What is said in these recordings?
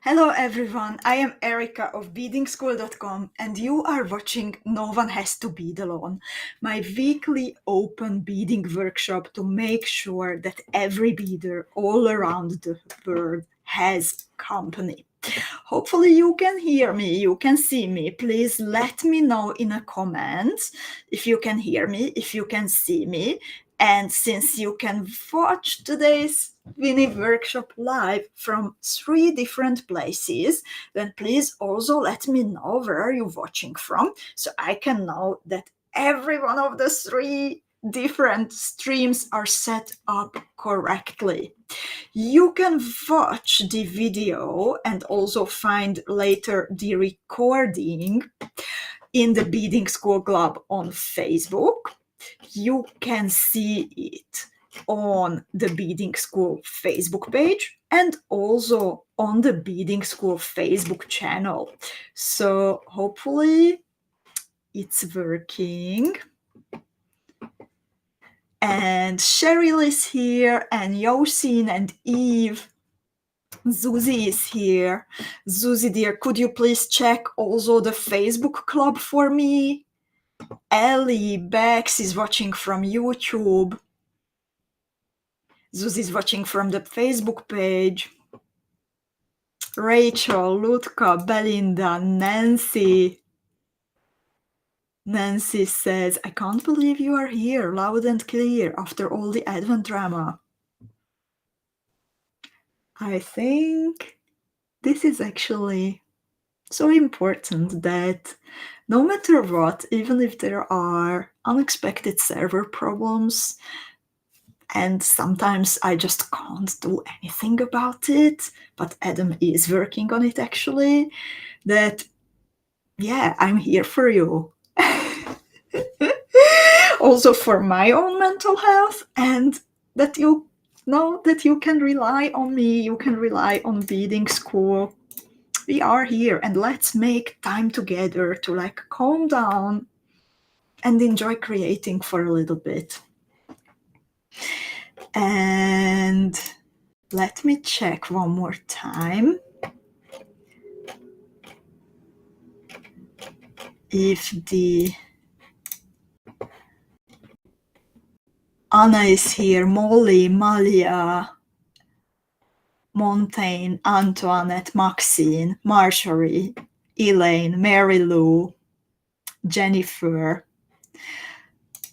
Hello everyone, I am Erika of beadingschool.com and you are watching No One Has to Bead Alone, my weekly open beading workshop to make sure that every beader all around the world has company. Hopefully you can hear me, you can see me. Please let me know in a comment if you can hear me, if you can see me. And since you can watch today's mini workshop live from 3 different places, then please also let me know where you're watching from so I can know that every one of the 3 different streams are set up correctly. You can watch the video and also find later the recording in the Beading School Club on Facebook. You can see it on the Beading School Facebook page and also on the Beading School Facebook channel. So hopefully it's working. And Cheryl is here, and Yosin and Eve. Zuzi is here. Zuzi dear, could you please check also the Facebook club for me? Ellie Bex is watching from YouTube. Zuzi is watching from the Facebook page. Rachel, Lutka, Belinda, Nancy. Nancy says, I can't believe you are here, loud and clear, after all the Advent drama. I think this is actually so important that no matter what, even if there are unexpected server problems, and sometimes I just can't do anything about it, but Adam is working on it actually, that, yeah, I'm here for you. Also for my own mental health, and that you know that you can rely on me, you can rely on Beading School. We are here, and let's make time together to like calm down and enjoy creating for a little bit. And let me check one more time if the Anna is here, Molly, Malia, Montaigne, Antoinette, Maxine, Marjorie, Elaine, Mary Lou, Jennifer.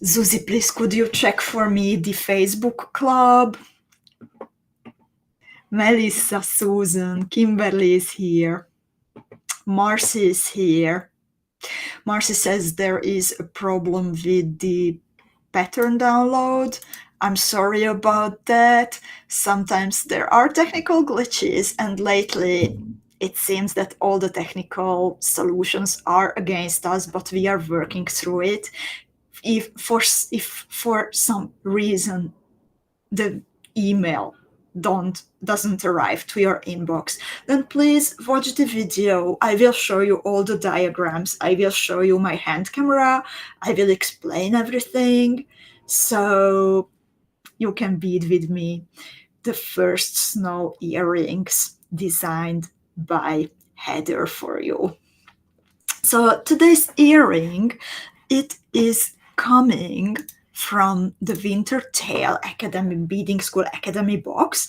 Zuzi, please could you check for me the Facebook club? Melissa, Susan, Kimberly is here. Marcy is here. Marcy says there is a problem with the pattern download. I'm sorry about that. Sometimes there are technical glitches, and lately it seems that all the technical solutions are against us, but we are working through it. If for some reason the email doesn't arrive to your inbox, then please watch the video. I will show you all the diagrams. I will show you my hand camera. I will explain everything so you can bead with me the first snow earrings designed by Heather for you. So today's earring, it is coming from the Winter Tale Academy Beading School Academy box,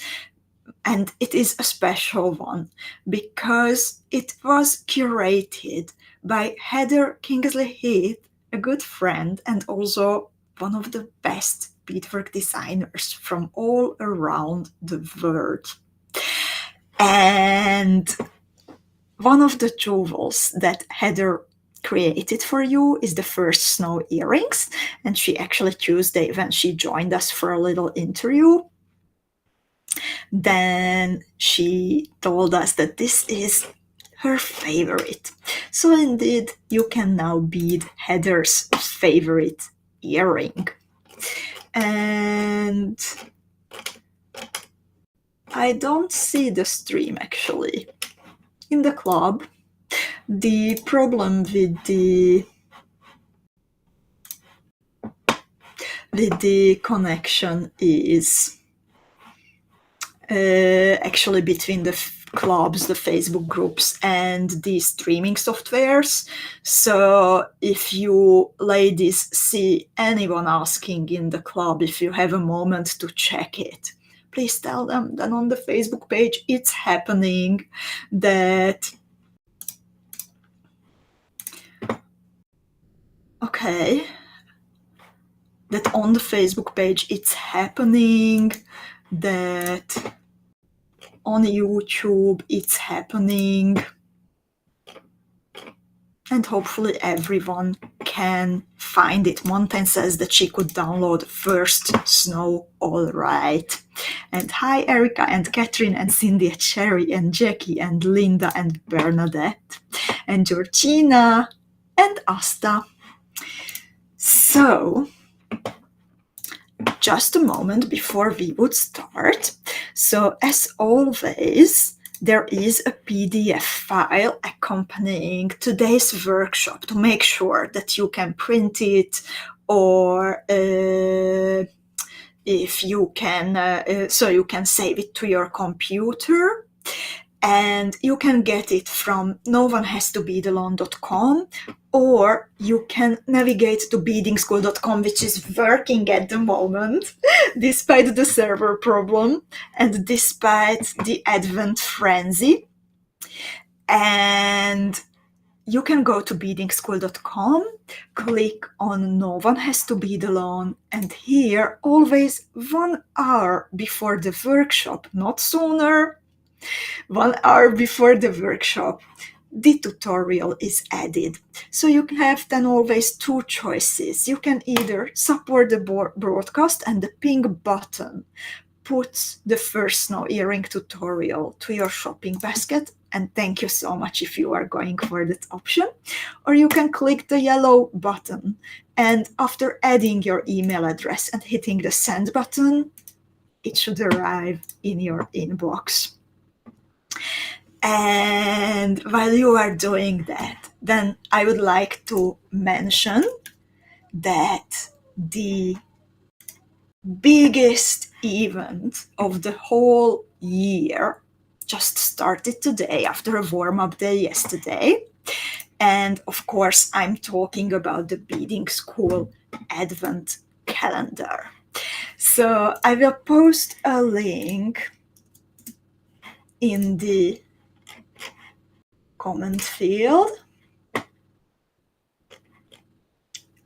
and it is a special one because it was curated by Heather Kingsley-Heath, a good friend and also one of the best beadwork designers from all around the world. And one of the jewels that Heather created for you is the first snow earrings, and she actually Tuesday when she joined us for a little interview, then she told us that this is her favorite. So indeed you can now bead Heather's favorite earring. And I don't see the stream actually in the club. The problem with the connection is actually between the clubs, the Facebook groups, and the streaming softwares. So if you ladies see anyone asking in the club if you have a moment to check it, please tell them that on the Facebook page it's happening, that that on the Facebook page it's happening, that on YouTube it's happening, and hopefully everyone can find it. Mountain says that she could download First Snow. All right. And hi, Erika and Catherine and Cindy and Sherry and Jackie and Linda and Bernadette and Georgina and Asta. So, just a moment before we would start. So, as always, there is a PDF file accompanying today's workshop to make sure that you can print it, or if you can, so you can save it to your computer. And you can get it from noonehastobeadalone.com, or you can navigate to beadingschool.com, which is working at the moment, despite the server problem and despite the Advent frenzy. And you can go to beadingschool.com, click on No One Has to Bead Alone, and here, always 1 hour before the workshop, not sooner, 1 hour before the workshop, the tutorial is added. So you have then always two choices. You can either support the broadcast, and the pink button puts the First Snow earring tutorial to your shopping basket, and thank you so much if you are going for that option. Or you can click the yellow button, and after adding your email address and hitting the send button, it should arrive in your inbox. And while you are doing that, then I would like to mention that the biggest event of the whole year just started today after a warm-up day yesterday. And of course, I'm talking about the Beading School Advent Calendar. So I will post a link in the comment field.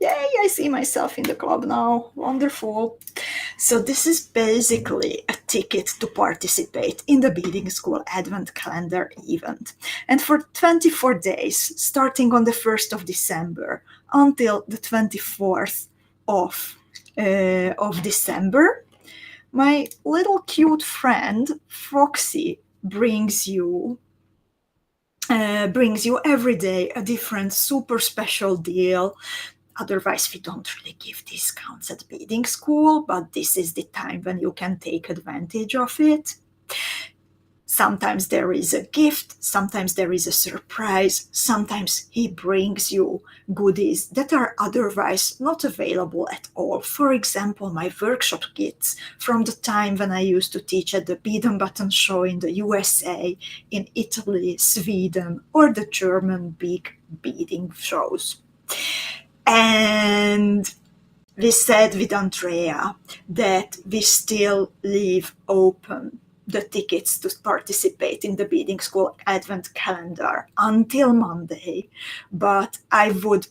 Yay, I see myself in the club now. Wonderful. So this is basically a ticket to participate in the Beading School Advent Calendar event. And for 24 days, starting on the 1st of December until the 24th of December, my little cute friend, Foxy, brings you every day a different super special deal. Otherwise, we don't really give discounts at Beading School, but this is the time when you can take advantage of it. Sometimes there is a gift, sometimes there is a surprise, sometimes he brings you goodies that are otherwise not available at all. For example, my workshop kits from the time when I used to teach at the Bead and Button show in the USA, in Italy, Sweden, or the German big beading shows. And we said with Andrea that we still leave open the tickets to participate in the Beading School Advent Calendar until Monday, but I would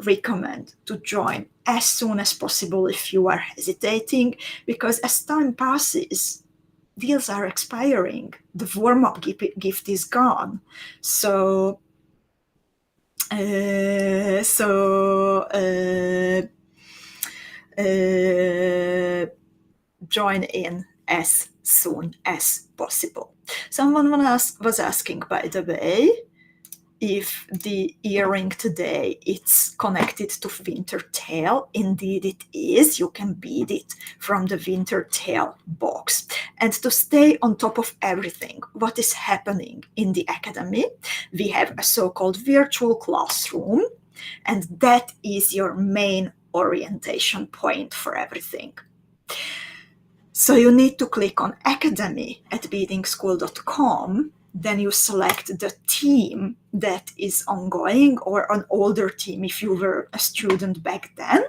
recommend to join as soon as possible if you are hesitating, because as time passes, deals are expiring. The warm-up gift is gone. So join in as soon as possible. Someone was asking, by the way, if the earring today it's connected to winter tail. Indeed it is. You can bead it from the winter tail box. And to stay on top of everything what is happening in the academy, we have a so-called virtual classroom, and that is your main orientation point for everything. So you need to click on Academy at beadingschool.com Then you select the team that is ongoing, or an older team if you were a student back then.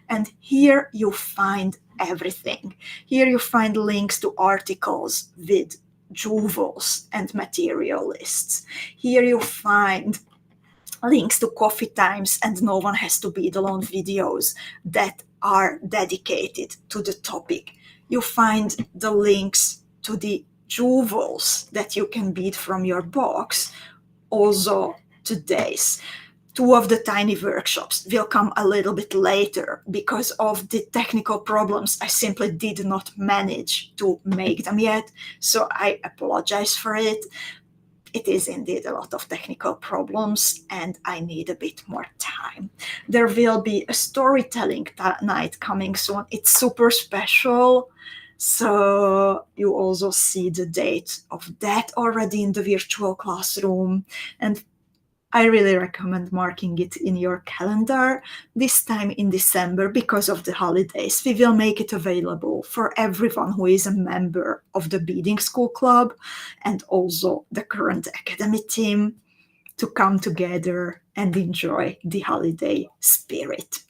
And here you find everything. Here you find links to articles with jewels and material lists. Here you find links to coffee times and no one has to bead alone videos that are dedicated to the topic. You find the links to the jewels that you can bead from your box, also today's. Two of the tiny workshops will come a little bit later because of the technical problems. I simply did not manage to make them yet, so I apologize for it. It is indeed a lot of technical problems and I need a bit more time. There will be a storytelling night coming soon. It's super special. So you also see the date of that already in the virtual classroom. And I really recommend marking it in your calendar this time in December because of the holidays. We will make it available for everyone who is a member of the Beading School Club and also the current academy team to come together and enjoy the holiday spirit.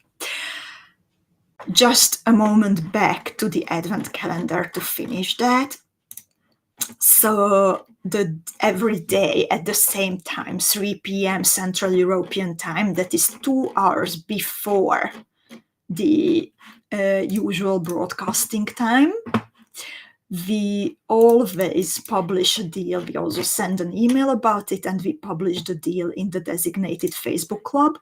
Just a moment back to the Advent calendar to finish that. So every day at the same time, 3 p.m. Central European time, that is 2 hours before the usual broadcasting time, we always publish a deal. We also send an email about it and we publish the deal in the designated Facebook club,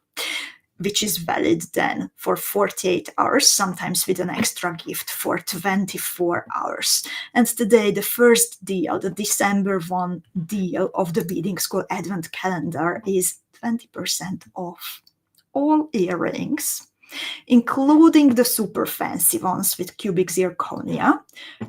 which is valid then for 48 hours, sometimes with an extra gift for 24 hours. And today, the first deal, the December 1 deal of the Beading School Advent Calendar is 20% off all earrings, including the super fancy ones with cubic zirconia,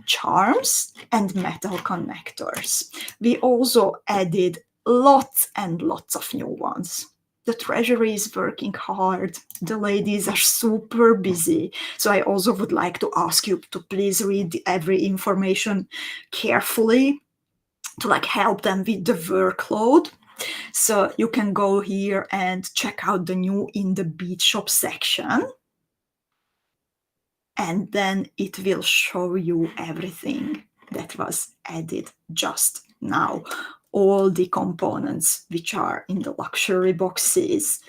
charms, and metal connectors. We also added lots and lots of new ones. The treasury is working hard. The ladies are super busy. So I also would like to ask you to please read every information carefully to help them with the workload. So you can go here and check out the new in the bead shop section. And then it will show you everything that was added just now. All the components which are in the luxury boxes.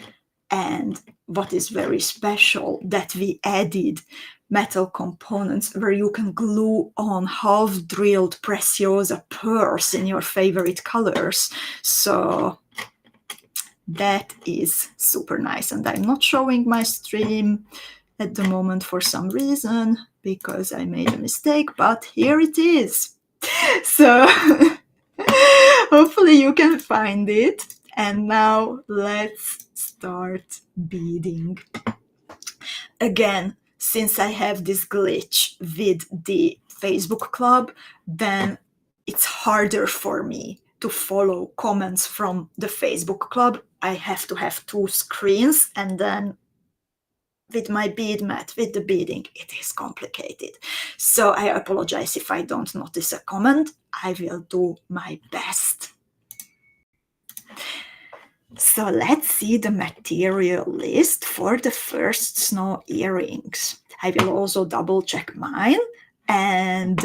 And what is very special, that we added metal components where you can glue on half-drilled Preciosa pearls in your favorite colors. So that is super nice. And I'm not showing my stream at the moment for some reason because I made a mistake, but here it is. So hopefully you can find it. And now let's start beading. Again, since I have this glitch with the Facebook club, then it's harder for me to follow comments from the Facebook club. I have to have two screens, and then with my bead mat, with the beading, it is complicated. So I apologize if I don't notice a comment. I will do my best. So let's see the material list for the first snow earrings. I will also double check mine, and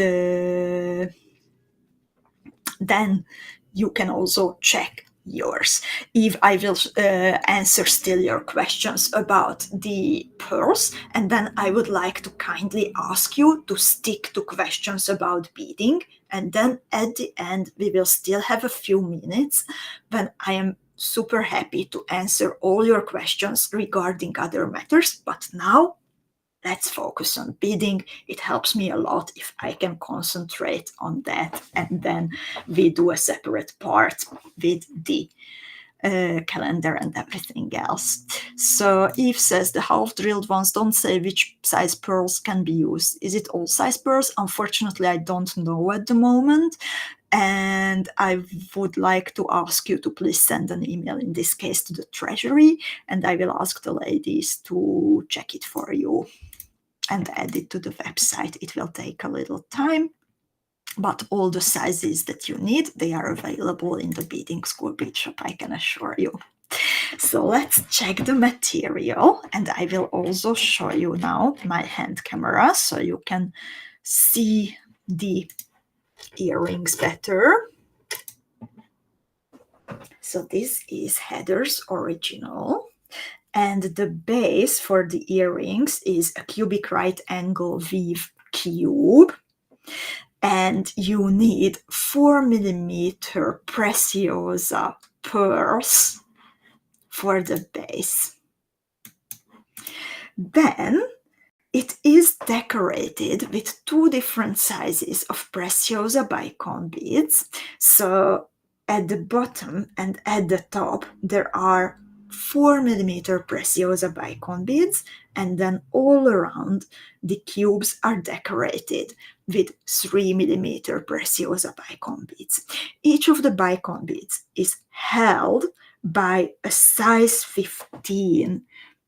then you can also check yours. If I will answer still your questions about the pearls, and then I would like to kindly ask you to stick to questions about beading, and then at the end we will still have a few minutes when I am super happy to answer all your questions regarding other matters. But now let's focus on beading. It helps me a lot if I can concentrate on that, and then we do a separate part with the calendar and everything else. So Eve says the half-drilled ones don't say which size pearls can be used. Is it all size pearls? Unfortunately, I don't know at the moment. And I would like to ask you to please send an email, in this case to the Treasury, and I will ask the ladies to check it for you and add it to the website. It will take a little time, But all the sizes that you need, they are available in the Beading School bead shop, I can assure you. So let's check the material, and I will also show you now my hand camera so you can see the earrings better. So this is Heather's original, and the base for the earrings is a cubic right angle weave cube, and you need 4mm Preciosa pearls for the base. Then it is decorated with 2 different sizes of Preciosa bicone beads. So at the bottom and at the top there are 4mm Preciosa bicone beads, and then all around the cubes are decorated with 3mm Preciosa bicone beads. Each of the bicone beads is held by a size 15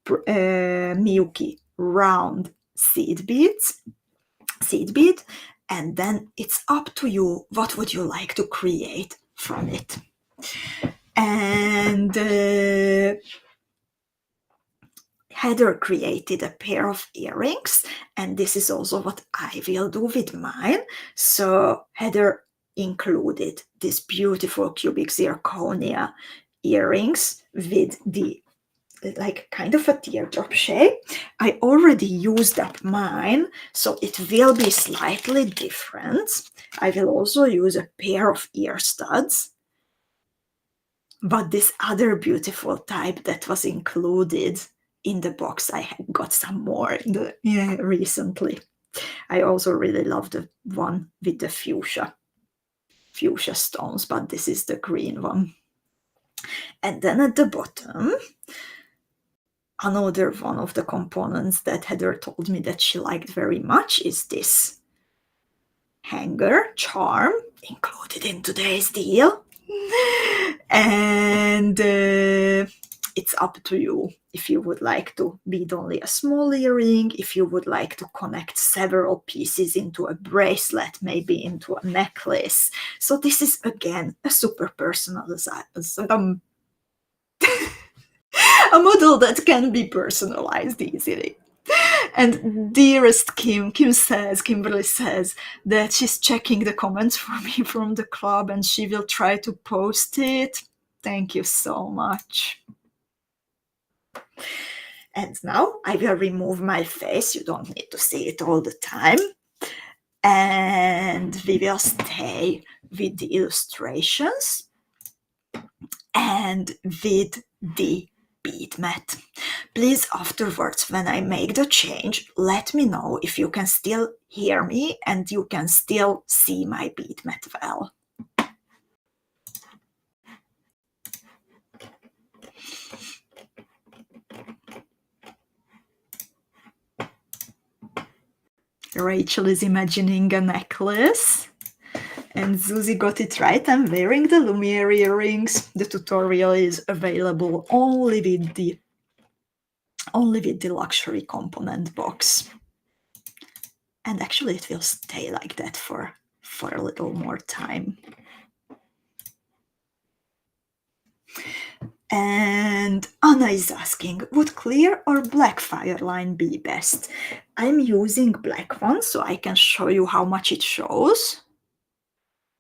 Miyuki round seed bead, and then it's up to you what would you like to create from it. And Heather created a pair of earrings, and this is also what I will do with mine. So Heather included this beautiful cubic zirconia earrings with the like kind of a teardrop shape. I already used up mine, so it will be slightly different. I will also use a pair of ear studs, but this other beautiful type that was included in the box, I got some more recently. I also really love the one with the fuchsia stones, but this is the green one. And then at the bottom, another one of the components that Heather told me that she liked very much is this hanger charm included in today's deal. And it's up to you if you would like to bead only a small earring, if you would like to connect several pieces into a bracelet, maybe into a necklace. So this is again a super personalized a model that can be personalized easily. And dearest Kimberly says that she's checking the comments for me from the club and she will try to post it. Thank you so much. And now I will remove my face. You don't need to see it all the time. And we will stay with the illustrations and with the bead mat. Please, afterwards, when I make the change, let me know if you can still hear me and you can still see my bead mat well. Rachel is imagining a necklace. And Zuzi got it right. I'm wearing the Lumiere earrings. The tutorial is available only with the luxury component box. And actually it will stay like that for a little more time. And Anna is asking, would clear or black fire line be best? I'm using black one, so I can show you how much it shows.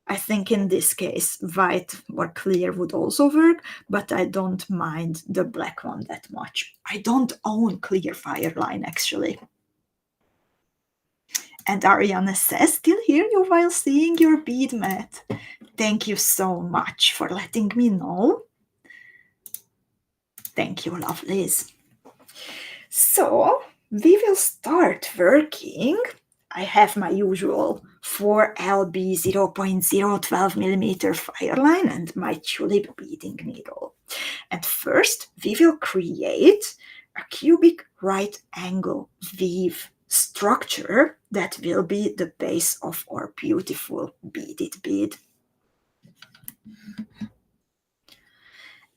I think in this case, white or clear would also work, but I don't mind the black one that much. I don't own clear fire line, actually. And Ariana says, still hear you while seeing your bead mat. Thank you so much for letting me know. Thank you, lovelies. So we will start working. I have my usual 4LB 0.012mm fire line and my tulip beading needle. And first we will create a cubic right angle weave structure that will be the base of our beautiful beaded bead.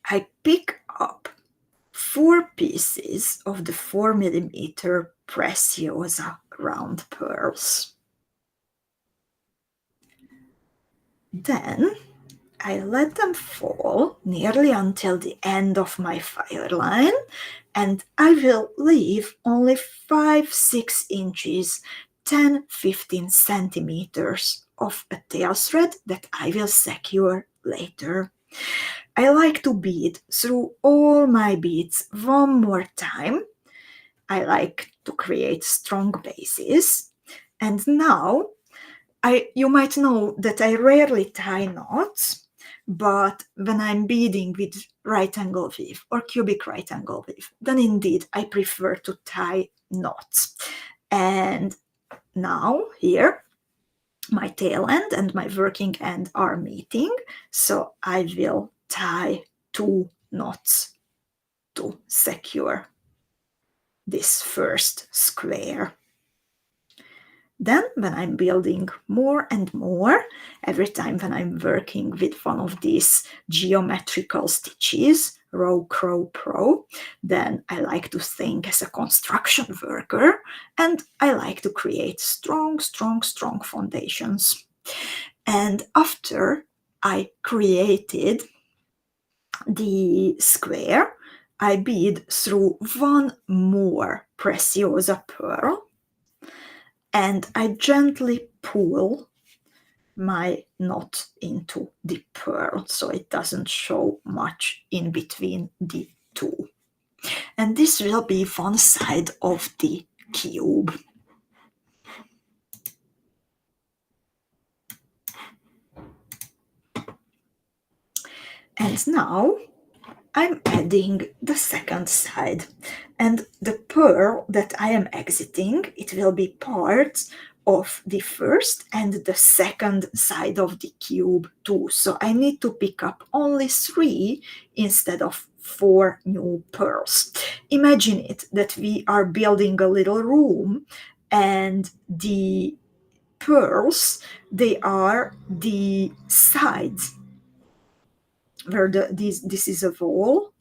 I pick up 4 pieces of the 4mm Preciosa round pearls. Then I let them fall nearly until the end of my fire line, and I will leave only 5-6 inches, 10-15 centimeters of a tail thread that I will secure later. I like to bead through all my beads one more time. I like to create strong bases. And now you might know that I rarely tie knots, but when I'm beading with right angle weave or cubic right angle weave, then indeed I prefer to tie knots. And now here, my tail end and my working end are meeting, so I will tie 2 knots to secure this first square. Then when I'm building more and more, every time when I'm working with one of these geometrical stitches, row, crow, pro, then I like to think as a construction worker, and I like to create strong, strong, strong foundations. And after I created the square, I bead through one more Preciosa pearl, and I gently pull my knot into the pearl so it doesn't show much in between the two. And this will be one side of the cube. And now I'm adding the second side, and the pearl that I am exiting, it will be part of the first and the second side of the cube too. So I need to pick up only 3 instead of 4 new pearls. Imagine it that we are building a little room, and the pearls, they are the sides where this is a wall.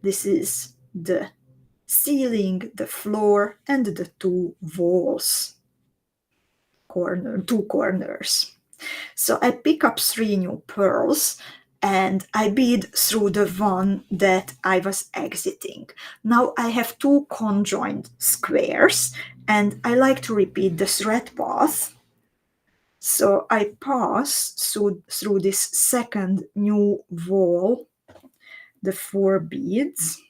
This is the ceiling, the floor, and the 2 walls, 2 corners. So I pick up 3 new pearls and I bead through the one that I was exiting. Now I have 2 conjoined squares, and I like to repeat the thread path. So I pass through this second new wall the 4 beads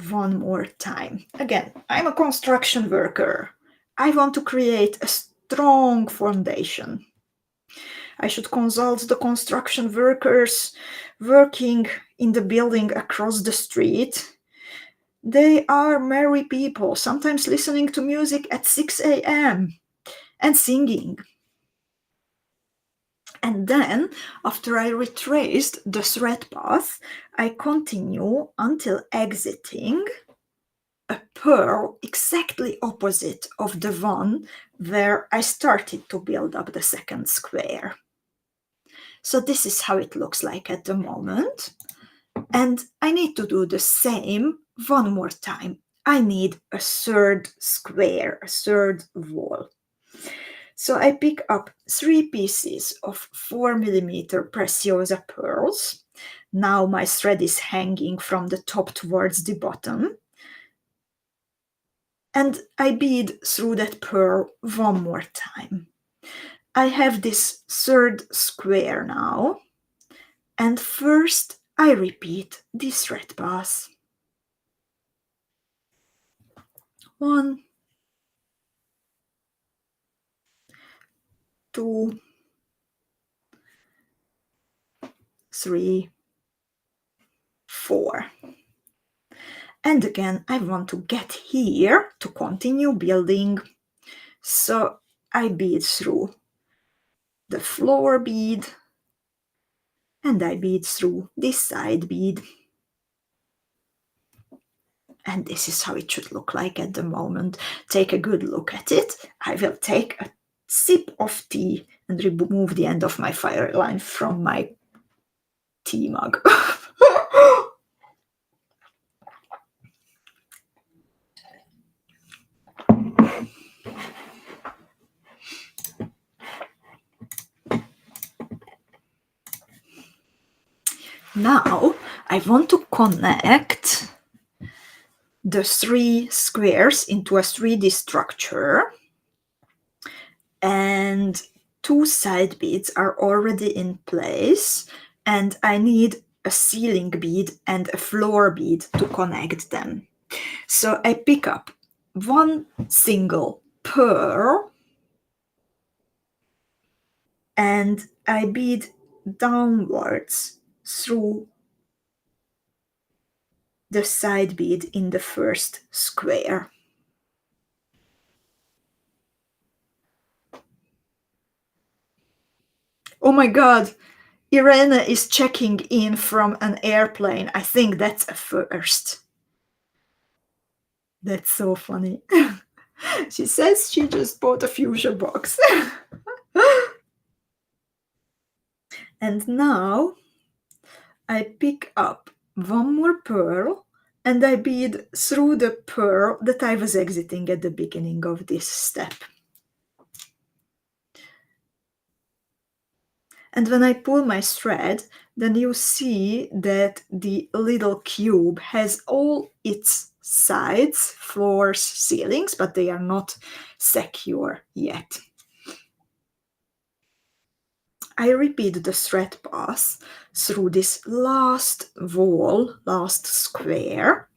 one more time. Again, I'm a construction worker. I want to create a strong foundation. I should consult the construction workers working in the building across the street. They are merry people, sometimes listening to music at 6 a.m. and singing. And then, after I retraced the thread path, I continue until exiting a pearl exactly opposite of the one where I started to build up the second square. So this is how it looks like at the moment. And I need to do the same one more time. I need a third square, a third wall. So I pick up 3 pieces of 4mm Preciosa pearls. Now my thread is hanging from the top towards the bottom. And I bead through that pearl one more time. I have this third square now, and first I repeat the thread path. 1, 2, 3, 4. And again, I want to get here to continue building. So I bead through the floor bead, and I bead through this side bead. And this is how it should look like at the moment. Take a good look at it. I will take a sip of tea and remove the end of my fire line from my tea mug. Now I want to connect the 3 squares into a 3D structure, and 2 side beads are already in place, and I need a ceiling bead and a floor bead to connect them. So I pick up one single pearl and I bead downwards through the side bead in the first square. Oh my god, Irene is checking in from an airplane. I think that's a first. That's so funny. She says she just bought a fuchsia box. And now I pick up one more pearl and I bead through the pearl that I was exiting at the beginning of this step. And when I pull my thread, then you see that the little cube has all its sides, floors, ceilings, but they are not secure yet. I repeat the thread pass through this last wall, last square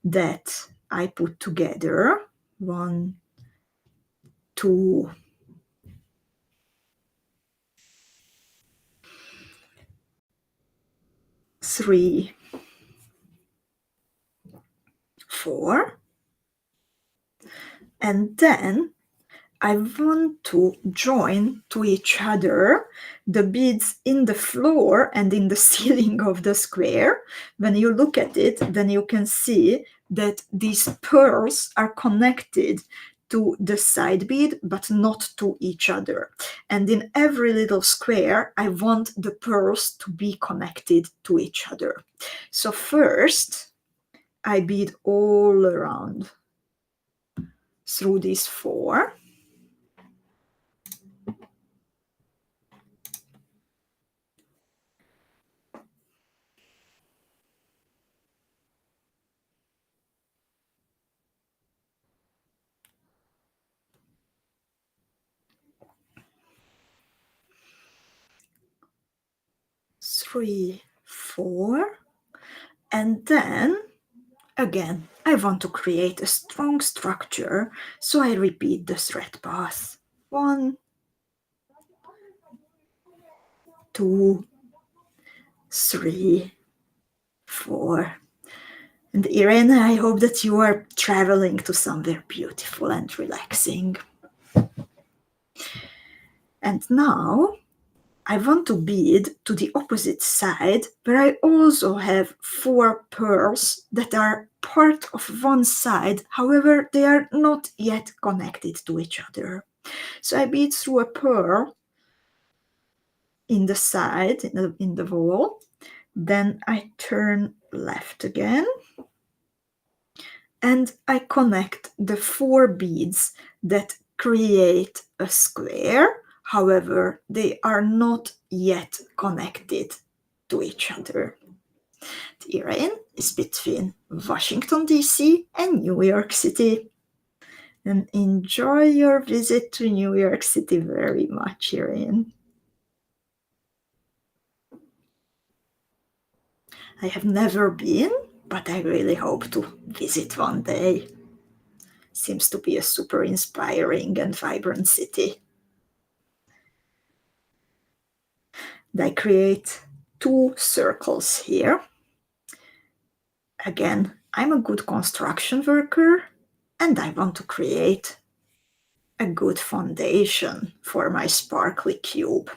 that I put together. 1, 2, 3, 4. And then I want to join to each other the beads in the floor and in the ceiling of the square. When you look at it, then you can see that these pearls are connected to the side bead, but not to each other. And in every little square, I want the pearls to be connected to each other. So first, I bead all around through these 4. Three, 4, and then again I want to create a strong structure, so I repeat the thread path. 1, 2, 3, 4. And Irene, I hope that you are traveling to somewhere beautiful and relaxing. And now I want to bead to the opposite side, where I also have 4 pearls that are part of one side, however, they are not yet connected to each other. So I bead through a pearl in the side, in the wall, then I turn left again, and I connect the 4 beads that create a square. However, they are not yet connected to each other. The Irene is between Washington, D.C. and New York City. And enjoy your visit to New York City very much, Irene. I have never been, but I really hope to visit one day. Seems to be a super inspiring and vibrant city. I create 2 circles here. Again, I'm a good construction worker and I want to create a good foundation for my sparkly cube.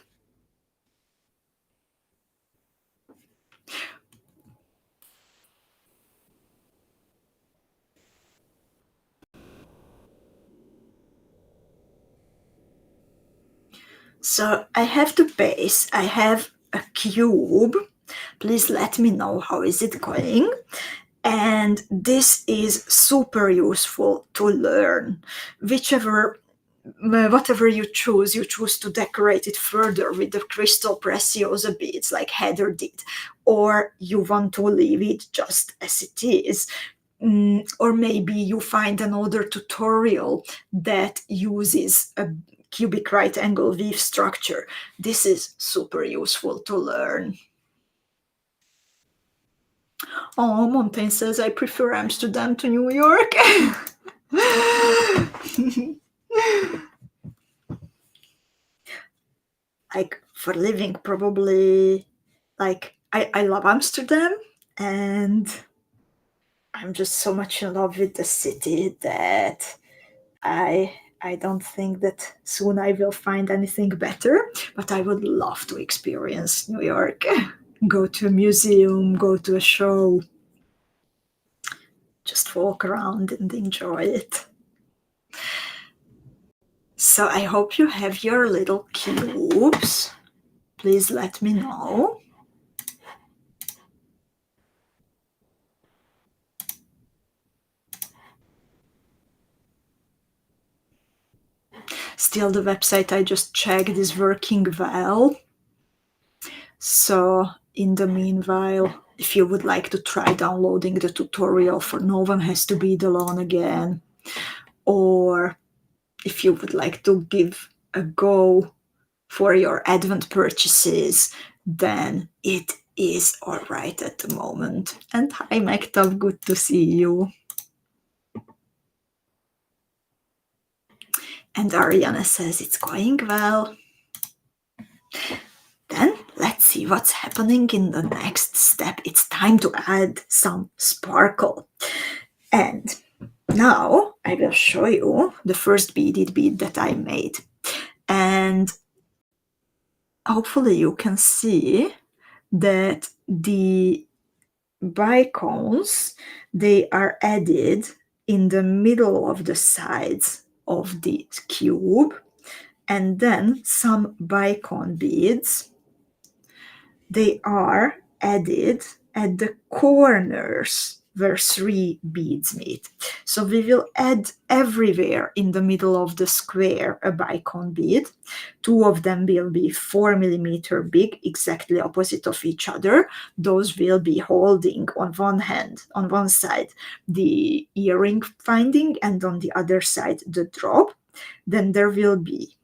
So I have the base, I have a cube. Please let me know how is it going. And this is super useful to learn. Whichever whatever you choose to decorate it further with the crystal Preciosa beads like Heather did, or you want to leave it just as it is. Or maybe you find another tutorial that uses a cubic right angle weave structure. This is super useful to learn. Oh, Montaigne says, I prefer Amsterdam to New York. Like, for living, probably, like, I love Amsterdam, and I'm just so much in love with the city that I don't think that soon I will find anything better, but I would love to experience New York. Go to a museum, go to a show, just walk around and enjoy it. So I hope you have your little cubes. Please let me know. Still, the website I just checked is working well. So in the meanwhile, if you would like to try downloading the tutorial for No One Has to Bead Alone Again, or if you would like to give a go for your Advent purchases, then it is all right at the moment. And hi, Mektab, good to see you. And Ariana says it's going well. Then let's see what's happening in the next step. It's time to add some sparkle. And now I will show you the first beaded bead that I made. And hopefully you can see that the bicones, they are added in the middle of the sides of the cube, and then some bicone beads, they are added at the corners where 3 beads meet. So we will add everywhere in the middle of the square a bicone bead. 2 of them will be 4 millimeter big, exactly opposite of each other. Those will be holding on one hand, on one side, the earring finding, and on the other side, the drop. Then there will be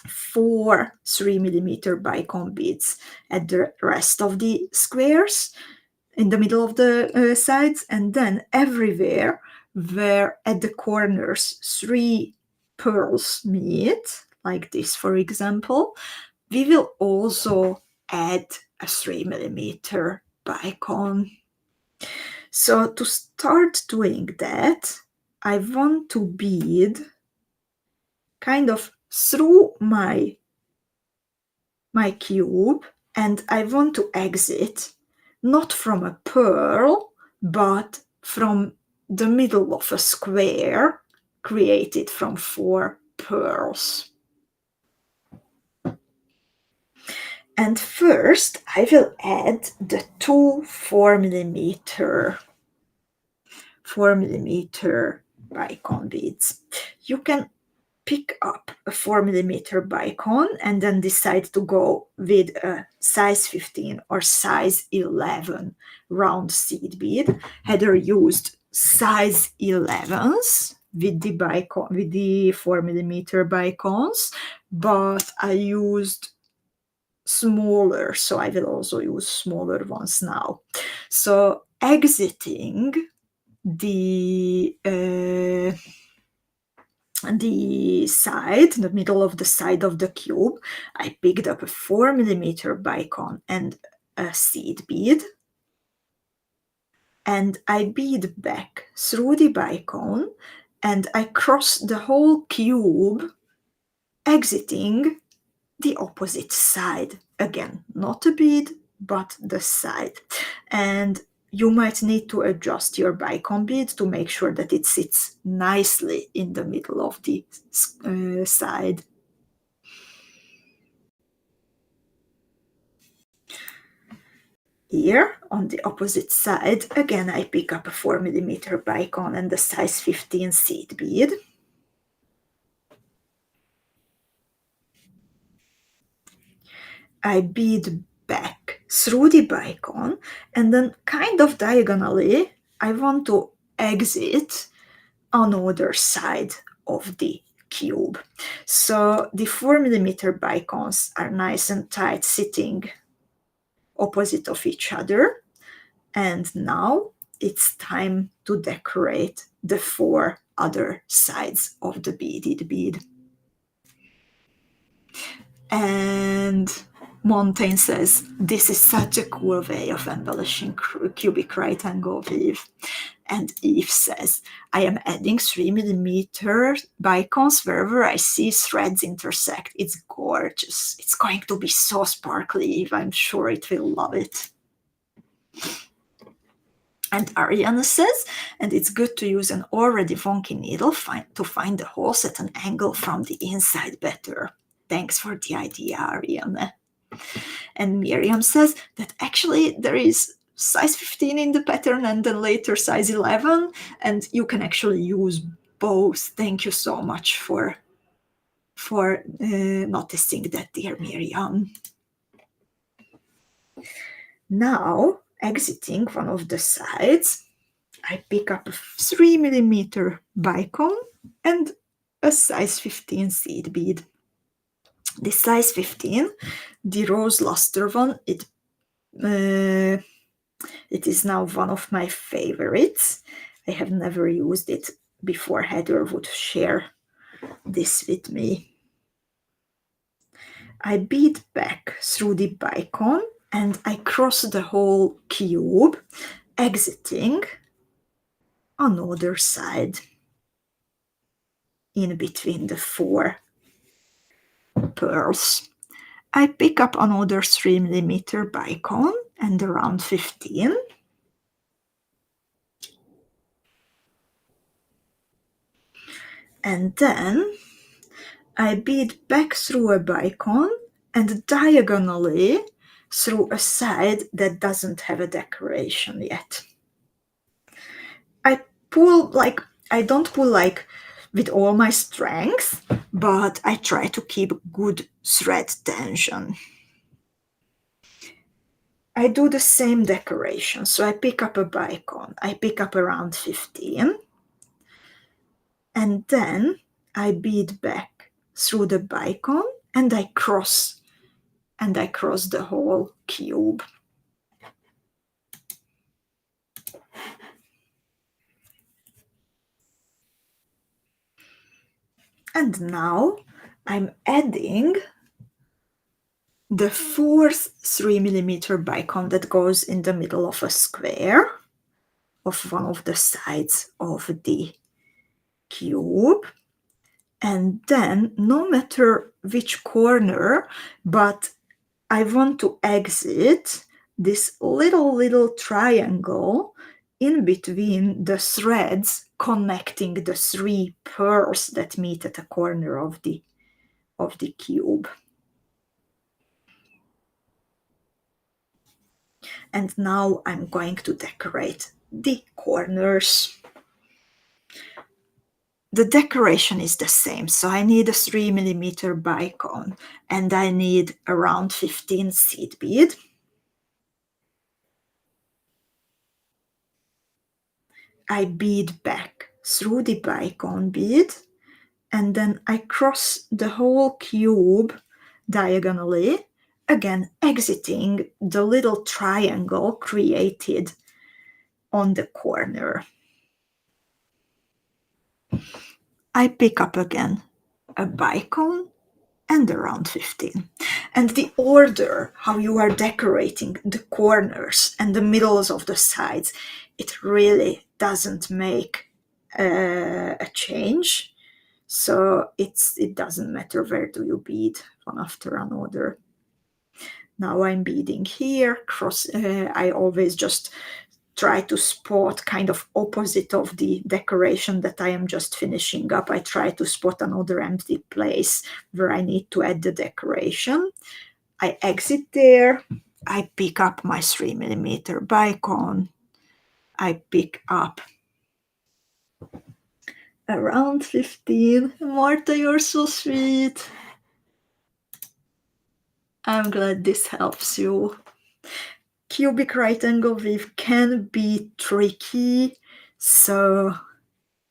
4 3 millimeter bicone beads at the rest of the squares in the middle of the sides, and then everywhere where at the corners 3 pearls meet, like this for example, we will also add a 3 millimeter bicone. So to start doing that, I want to bead kind of through my cube, and I want to exit not from a pearl, but from the middle of a square created from 4 pearls. And first I will add the 2 4 millimeter bicone beads. You can pick up a 4 millimeter bicone and then decide to go with a size 15 or size 11 round seed bead. Heather used size 11s with the bicone, with the 4 millimeter bicones, but I used smaller, so I will also use smaller ones now. So exiting the side, the middle of the side of the cube, I picked up a 4 millimeter bicone and a seed bead, and I bead back through the bicone, and I cross the whole cube, exiting the opposite side. Again, not a bead, but the side. And you might need to adjust your bicone bead to make sure that it sits nicely in the middle of the side. Here, on the opposite side, again I pick up a 4 millimeter bicone and the size 15 seed bead. I bead back through the bicone, and then kind of diagonally, I want to exit another side of the cube. So the 4mm bicones are nice and tight, sitting opposite of each other. And now it's time to decorate the 4 other sides of the beaded bead. And Montaigne says, this is such a cool way of embellishing cubic right angle weave. And Eve says, I am adding 3mm bicones wherever I see threads intersect. It's gorgeous. It's going to be so sparkly, Eve. I'm sure it will love it. And Ariana says, and it's good to use an already wonky needle to find the holes at an angle from the inside better. Thanks for the idea, Ariana. And Miriam says that actually there is size 15 in the pattern and then later size 11, and you can actually use both. Thank you so much for noticing that, dear Miriam. Now, exiting one of the sides, I pick up a 3mm bicone and a size 15 seed bead. The size 15, the rose luster one, it is now one of my favorites. I have never used it before Heather would share this with me. I bead back through the bicone and I cross the whole cube, exiting another side in between the 4 pearls. I pick up another 3mm bicone and around 15. And then I bead back through a bicone and diagonally through a side that doesn't have a decoration yet. I don't pull like with all my strength, but I try to keep good thread tension. I do the same decoration. So I pick up a bicone. I pick up around 15. And then I bead back through the bicone and I cross the whole cube. And now I'm adding the 4th 3mm bicone that goes in the middle of a square of one of the sides of the cube. And then, no matter which corner, but I want to exit this little triangle in between the threads connecting the 3 pearls that meet at a corner of the cube. And now I'm going to decorate the corners. The decoration is the same, so I need a 3mm bicone and I need around 15 seed bead. I bead back through the bicone bead and then I cross the whole cube diagonally, again exiting the little triangle created on the corner. I pick up again a bicone and around 15. And the order, how you are decorating the corners and the middles of the sides, it really doesn't make a change. So it doesn't matter where do you bead one after another. Now I'm beading here, I always just try to spot kind of opposite of the decoration that I am just finishing up. I try to spot another empty place where I need to add the decoration. I exit there. I pick up my 3mm bicone. I pick up around 15. Marta, you're so sweet. I'm glad this helps you. Cubic right angle weave can be tricky, so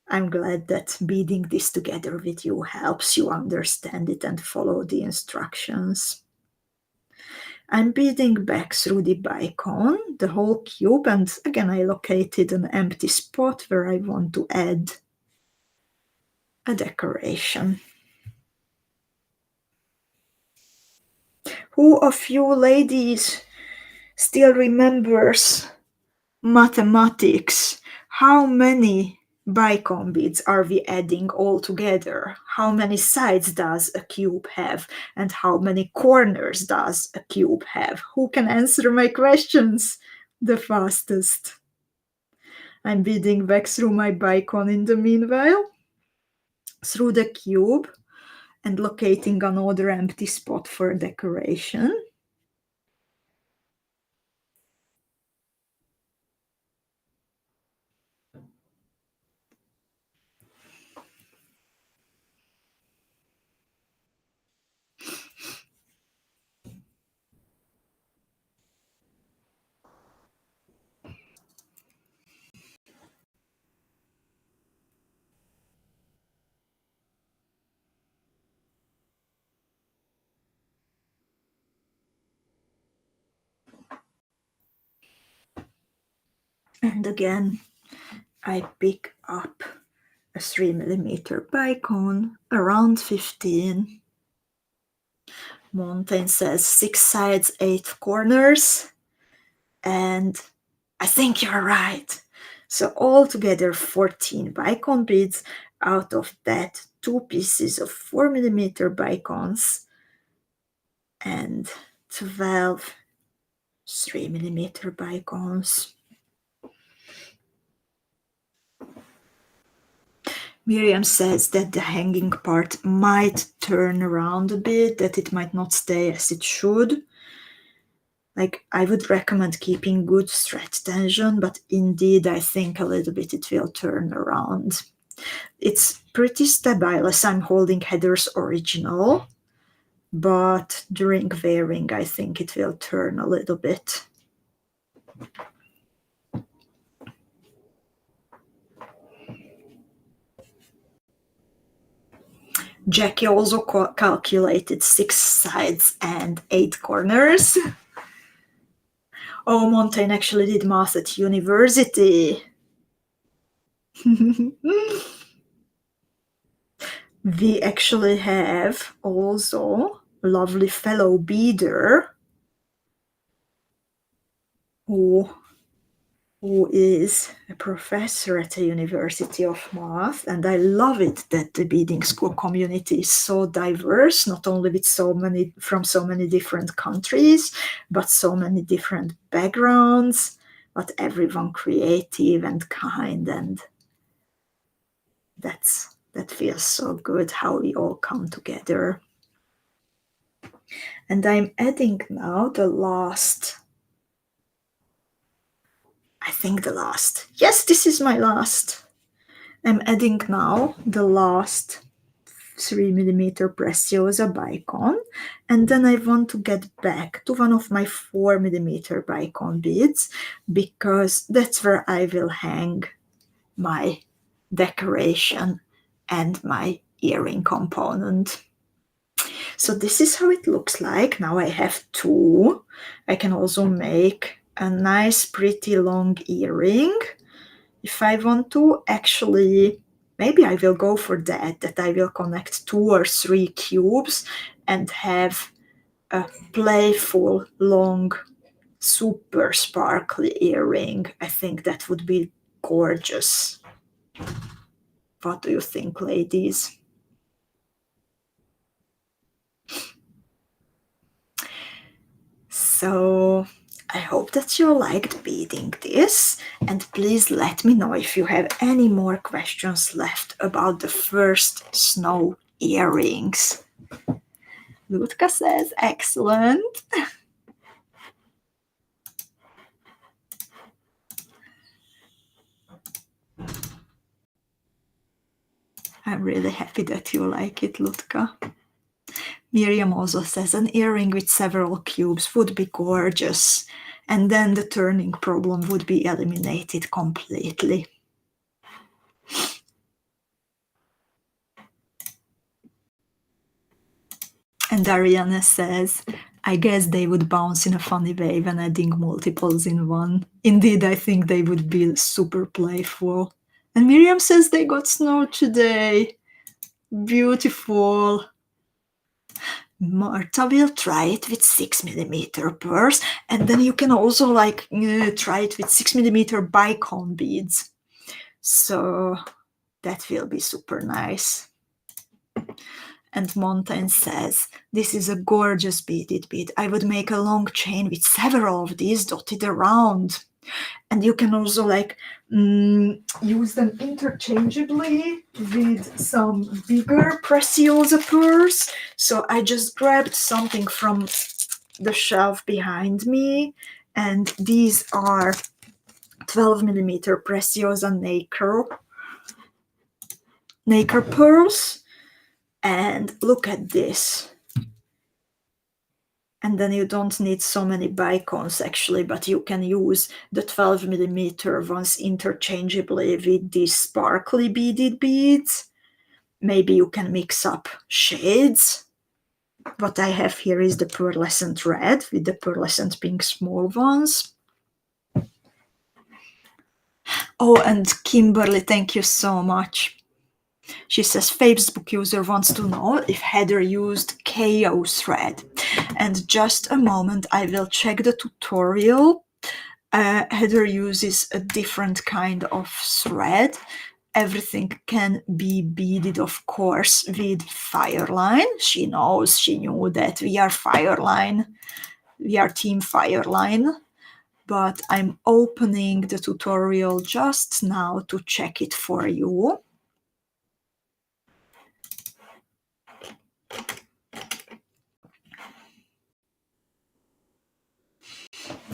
I'm glad that beading this together with you helps you understand it and follow the instructions. I'm beading back through the bicone, the whole cube, and again I located an empty spot where I want to add a decoration. Who of you ladies still remembers mathematics? How many bicone beads are we adding all together? How many sides does a cube have? And how many corners does a cube have? Who can answer my questions the fastest? I'm beading back through my bicone in the meanwhile, through the cube, and locating another empty spot for decoration. And again, I pick up a 3mm bicone, around 15. Mountain says 6 sides, 8 corners, and I think you're right. So altogether 14 bicone beads, out of that 2 pieces of 4mm bicones and 12 3mm bicones. Miriam says that the hanging part might turn around a bit, that it might not stay as it should. Like, I would recommend keeping good thread tension, but indeed I think a little bit it will turn around. It's pretty stable as I'm holding Heather's original, but during wearing I think it will turn a little bit. Jackie also calculated 6 sides and 8 corners. Oh, Montaigne actually did math at university. We actually have also a lovely fellow beader who is a professor at the University of Math, and I love it that the beading school community is so diverse, not only with from so many different countries, but so many different backgrounds, but everyone creative and kind, and that feels so good how we all come together. And I'm adding now the last, I think the last. Yes, this is my last. I'm adding now the last 3mm Preciosa bicone, and then I want to get back to one of my 4mm bicone beads, because that's where I will hang my decoration and my earring component. So this is how it looks like. Now I have 2. I can also make a nice pretty long earring if I want to. Actually, maybe I will go for that I will connect 2 or 3 cubes and have a playful long super sparkly earring. I think that would be gorgeous. What do you think, ladies? So I hope that you liked beading this, and please let me know if you have any more questions left about the first snow earrings. Lutka says, excellent. I'm really happy that you like it, Lutka. Miriam also says an earring with several cubes would be gorgeous, and then the turning problem would be eliminated completely. And Ariana says, I guess they would bounce in a funny way when adding multiples in one. Indeed, I think they would be super playful. And Miriam says they got snow today. Beautiful. Marta will try it with 6mm pearls, and then you can also try it with 6mm bicone beads. So that will be super nice. And Montaigne says, this is a gorgeous beaded bead. I would make a long chain with several of these dotted around. And you can also use them interchangeably with some bigger Preciosa pearls. So I just grabbed something from the shelf behind me, and these are 12mm Preciosa nacre pearls. And look at this. And then you don't need so many bicones actually, but you can use the 12mm ones interchangeably with these sparkly beaded beads. Maybe you can mix up shades. What I have here is the pearlescent red with the pearlescent pink small ones. Oh, and Kimberly, thank you so much. She says, Facebook user wants to know if Heather used KO thread. And just a moment, I will check the tutorial. Heather uses a different kind of thread. Everything can be beaded, of course, with Fireline. She knew that we are Fireline. We are Team Fireline. But I'm opening the tutorial just now to check it for you.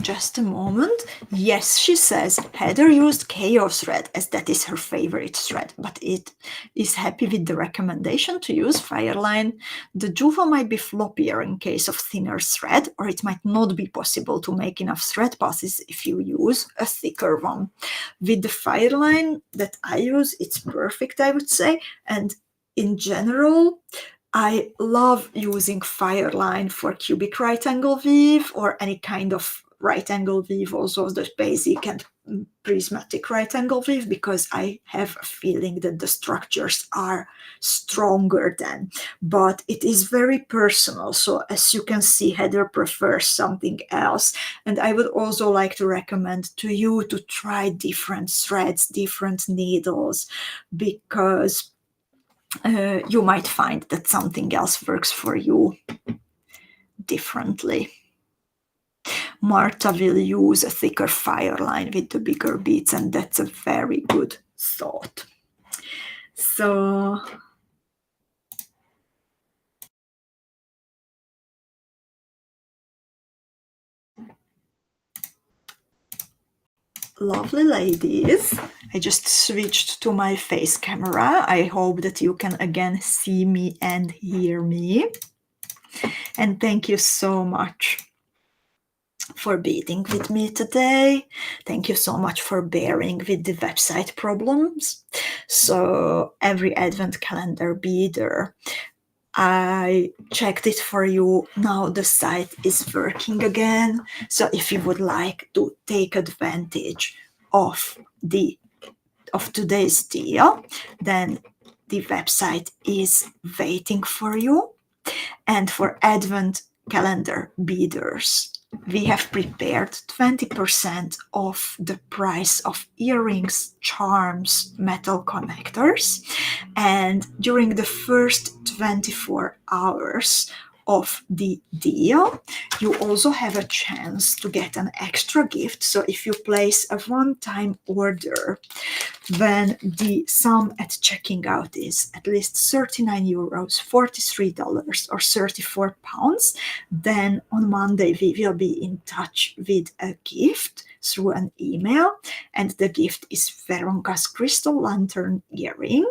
Just a moment. Yes, she says Heather used Chaos thread as that is her favorite thread, but it is happy with the recommendation to use Fireline. The Juva might be floppier in case of thinner thread, or it might not be possible to make enough thread passes if you use a thicker one. With the Fireline that I use, it's perfect, I would say, and in general, I love using Fireline for cubic right angle weave or any kind of right angle weave, also the basic and prismatic right angle weave, because I have a feeling that the structures are stronger then. But it is very personal. So as you can see, Heather prefers something else. And I would also like to recommend to you to try different threads, different needles, because you might find that something else works for you differently. Marta will use a thicker Fireline with the bigger beads, and that's a very good thought. So lovely ladies, I just switched to my face camera. I hope that you can again see me and hear me. And thank you so much for beading with me today. Thank you so much for bearing with the website problems. So every advent calendar beader, I checked it for you. Now the site is working again. So if you would like to take advantage of today's deal, then the website is waiting for you. And for advent calendar beaders, we have prepared 20% off the price of earrings, charms, metal connectors. And during the first 24 hours of the deal, you also have a chance to get an extra gift. So if you place a one-time order, when the sum at checking out is at least €39, $43, or £34, then on Monday we will be in touch with a gift through an email, and the gift is Veronika's crystal lantern earring.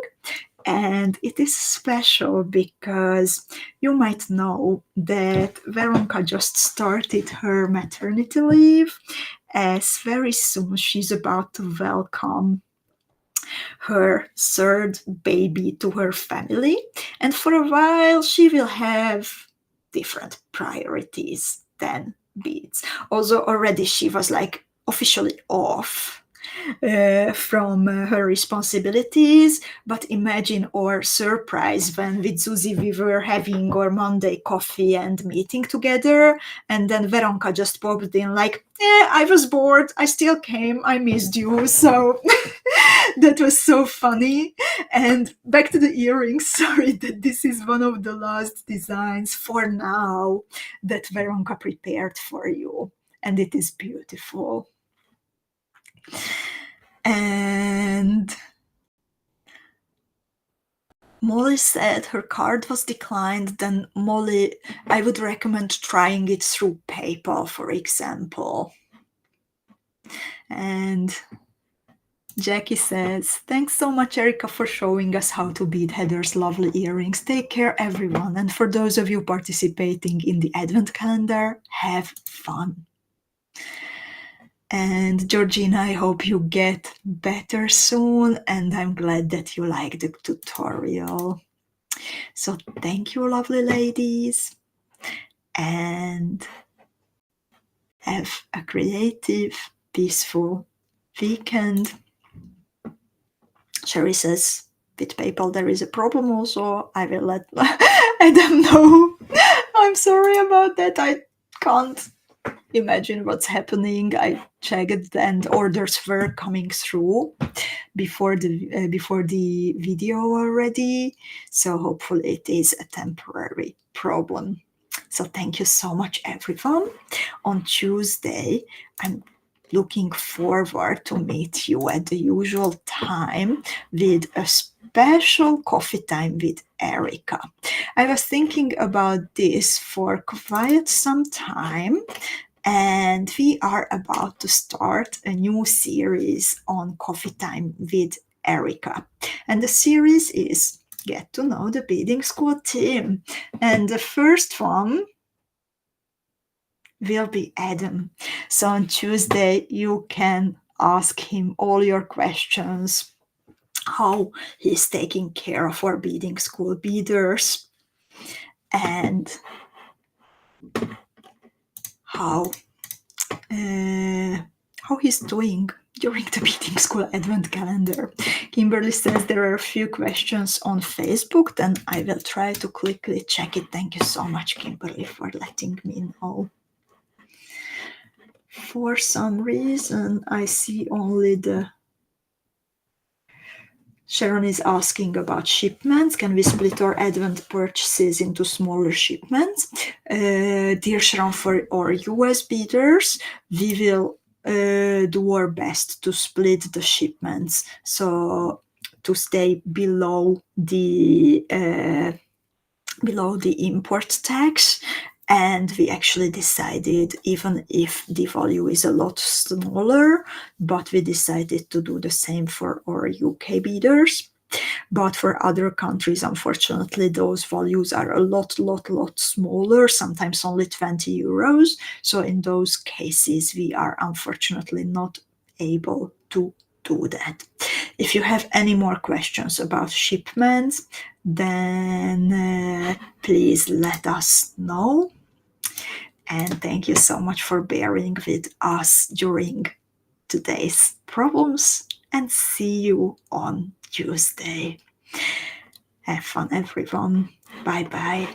And it is special because you might know that Veronica just started her maternity leave, as very soon she's about to welcome her third baby to her family. And for a while, she will have different priorities than beads. Also, already she was like officially off from her responsibilities. But imagine our surprise when with Susie we were having our Monday coffee and meeting together, and then Veronka just popped in like, yeah, I was bored, I still came, I missed you. So that was so funny. And back to the earrings, sorry that this is one of the last designs for now that Veronka prepared for you, and it is beautiful. And Molly said her card was declined. Then Molly, I would recommend trying it through PayPal, for example. And Jackie says, thanks so much, Erika, for showing us how to bead Heather's lovely earrings. Take care, everyone. And for those of you participating in the Advent calendar, have fun. And Georgina, I hope you get better soon, and I'm glad that you liked the tutorial. So thank you, lovely ladies, and have a creative, peaceful weekend. Sherry says, with PayPal there is a problem also. I will let Adam know. I'm sorry about that. I can't imagine what's happening. I checked and orders were coming through before the video already, so hopefully it is a temporary problem. So thank you so much, everyone. On Tuesday, I'm looking forward to meet you at the usual time with a special coffee time with Erika. I was thinking about this for quite some time, and we are about to start a new series on coffee time with Erika. And the series is Get to Know the Beading School team. And the first one will be Adam. So on Tuesday, you can ask him all your questions, how he's taking care of our beading school beaders, and how he's doing during the beading school advent calendar. Kimberly says there are a few questions on Facebook, then I will try to quickly check it. Thank you so much, Kimberly, for letting me know. For some reason, I see only the... Sharon is asking about shipments. Can we split our advent purchases into smaller shipments? Dear Sharon, for our US beaders, we will do our best to split the shipments, so to stay below the import tax. And we actually decided, even if the value is a lot smaller, but we decided to do the same for our UK beaders. But for other countries, unfortunately, those values are a lot smaller, sometimes only 20 euros. So in those cases, we are unfortunately not able to do that. If you have any more questions about shipments, then please let us know. And thank you so much for bearing with us during today's problems, and see you on Tuesday. Have fun, everyone. Bye bye.